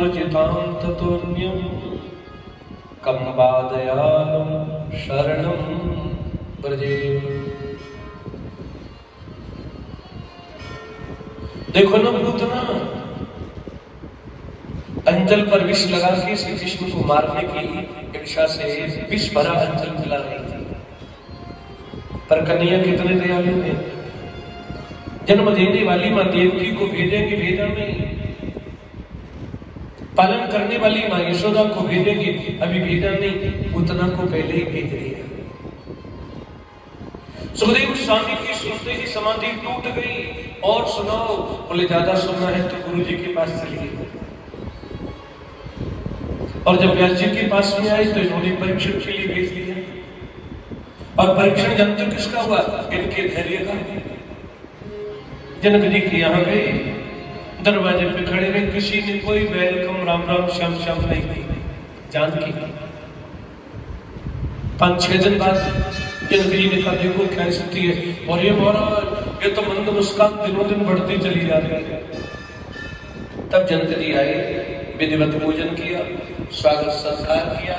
जितान्ततोऽन्यं कं वा दयालं शरणं व्रजे। देखो ना पूतना अंजल पर विष लगा के श्री कृष्ण को मारने की इच्छा से विष भरा अंजल खिला रही थी, पर कन्हैया कितने दयालु हैं। जन्म देने वाली मां देवकी को भेजेंगे, भेजा नहीं। पालन करने वाली मां यशोदा को भेजेंगे, अभी भेजा नहीं, पूतना को पहले ही भेज दिया। सुखदेव स्वामी की सुनते ही समाधि टूट गई। और सुनाओ, बोले ज्यादा सुनना है तो गुरु जी के पास चलिए। और जब व्यास जी के पास में आए तो इन्होंने परीक्षण के लिए भेज दिया। और परीक्षण जानते हो किसका हुआ? इनके धैर्य का। जनक जी के यहाँ गए, दरवाजे पे खड़े रहे, किसी ने कोई वेलकम राम राम श्याम श्याम नहीं की। जानकी 5-6 दिन बाद जनक जी ने कहा देखो क्या स्थिति है। और ये महाराज ये तो मंद मुस्कान दिनों दिन बढ़ती चली जा रही है। तब जनक जी आए, विधिवत पूजन किया, स्वागत सत्कार किया।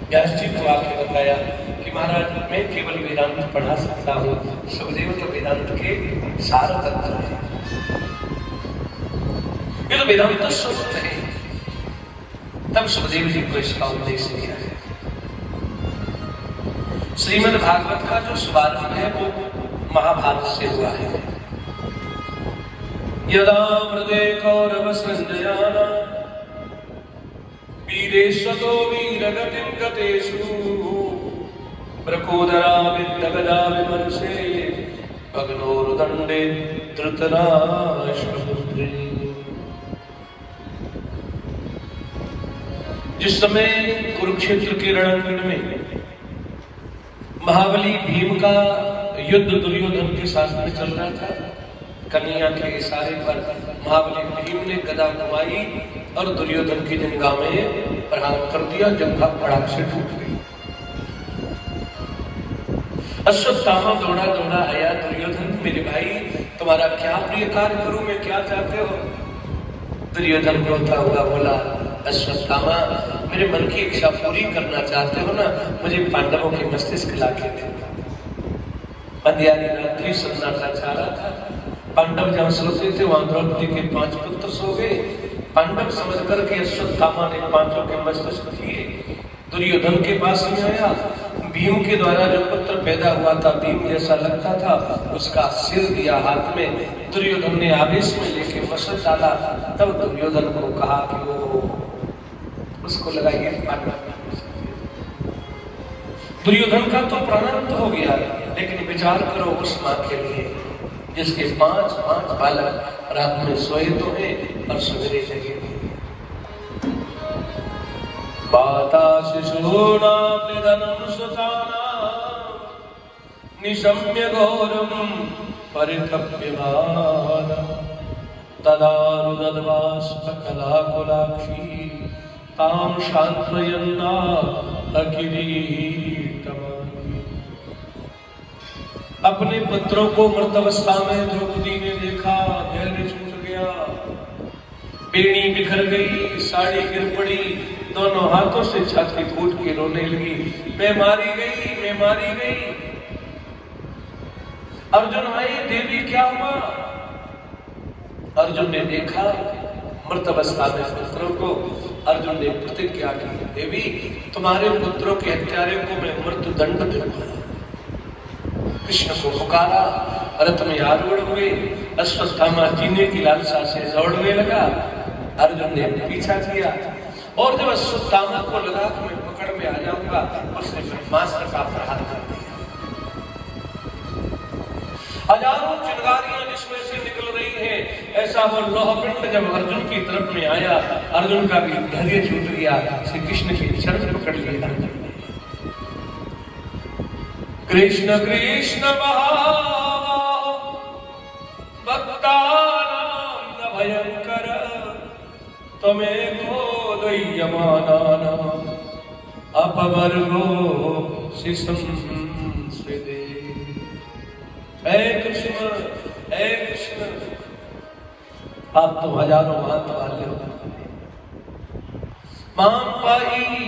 व्यास जी को आके बताया कि महाराज मैं केवल वेदांत पढ़ा सकता हूँ, सुखदेव तो वेदांत के सार तत्व है, ये तो वेदांत स्वरूप है। तब सुखदेव जी को इसका उपदेश दिया है। श्रीमद् भागवत का जो शुभारंभ है वो महाभारत से हुआ है। यदा मृदे कौरव संजयाना वीरेशतो वीरगतिं गतेषु प्रकोदरा विद्दगदा विमर्शे भग्नोरुदण्डे धृतराष्ट्रपुत्रे। जिस समय कुरुक्षेत्र के रणांगण में महाबली भीम का युद्ध दुर्योधन के साथ में चल रहा था, कन्हैया के इशारे पर महाबली भीम ने गदा घुमाई और दुर्योधन की जंघा में प्रहार कर दिया। जंघा फड़ाक से टूट गई। अश्वत्थामा दौड़ा दौड़ा आया, दुर्योधन मेरे भाई तुम्हारा क्या प्रिय कार्य करूं, मैं क्या चाहते हो? दुर्योधन रोता हुआ बोला, अश्वत्थामा मेरे मन की इच्छा पूरी करना चाहते हो ना, मुझे पांडवों के मस्तिष्क लाके दो। अंधियारी रात्रि सन्नाटा छा रहा था। पांडव जहां सोते थे वहां द्रौपदी के 5 पुत्र सो गए। पांडव समझ करके अश्वत्थामा ने 5 के मस्तिष्क किए, दुर्योधन के पास में आया। भीम के द्वारा जो पुत्र पैदा हुआ था, भीम जैसा लगता था, उसका सिर दिया हाथ में। दुर्योधन ने आवेश में लेके मसद डाला। तब दुर्योधन को कहा कि वो उसको लगाइए। दुर्योधन का तो प्राणांत हो गया, लेकिन विचार करो उस मां के लिए जिसके 5 बालक रात में सोए तो हैं और सवेरे जगे। माता शिशूनां निधनं सुतानां निशम्य घोरं परितप्यमाना तदा रुदध्वास्फलाकुलाक्षी तां शान्त्वयन्ना अकिरीटमानी। अपने पुत्रों को मृतावस्था में द्रौपदी ने देखा, धैर्य छूट गया, बेड़ी बिखर गई, साड़ी गिर पड़ी, दोनों हाथों से छाती फूट के रोने लगी, मैं मारी गई, मैं मारी गई। अर्जुन आए, देवी क्या हुआ? अर्जुन ने देखा मृत अवस्था में पुत्रों को। अर्जुन ने प्रतिज्ञा की, देवी तुम्हारे पुत्रों के हत्यारे को मैं मृत्यु दंड दूंगा। कृष्ण को पुकारा, रथ में आरूढ़ हुए। अश्वत्थामा जीने की लालसा से दौड़ने लगा। अर्जुन ने पीछा किया और जब अश्वत्थामा को लगा कि मैं पकड़ में आ जाऊंगा, उसने ब्रह्मास्त्र का प्रहार कर दिया। हजारों चिंगारियां जिसमें से निकल रही हैं, ऐसा वो लोहपिंड जब अर्जुन की तरफ में आया, अर्जुन का भी धैर्य छूट गया। श्री कृष्ण की चरण पकड़ लिए अर्जुन ने। कृष्ण कृष्ण महाबाहो भक्तानां न भयंकर त्वमेको दह्यमानानां अपवर्गो शिशुं स्विदे। हे कृष्ण, हे कृष्ण, आप तो हजारों हाथ वाले हो, मां पाई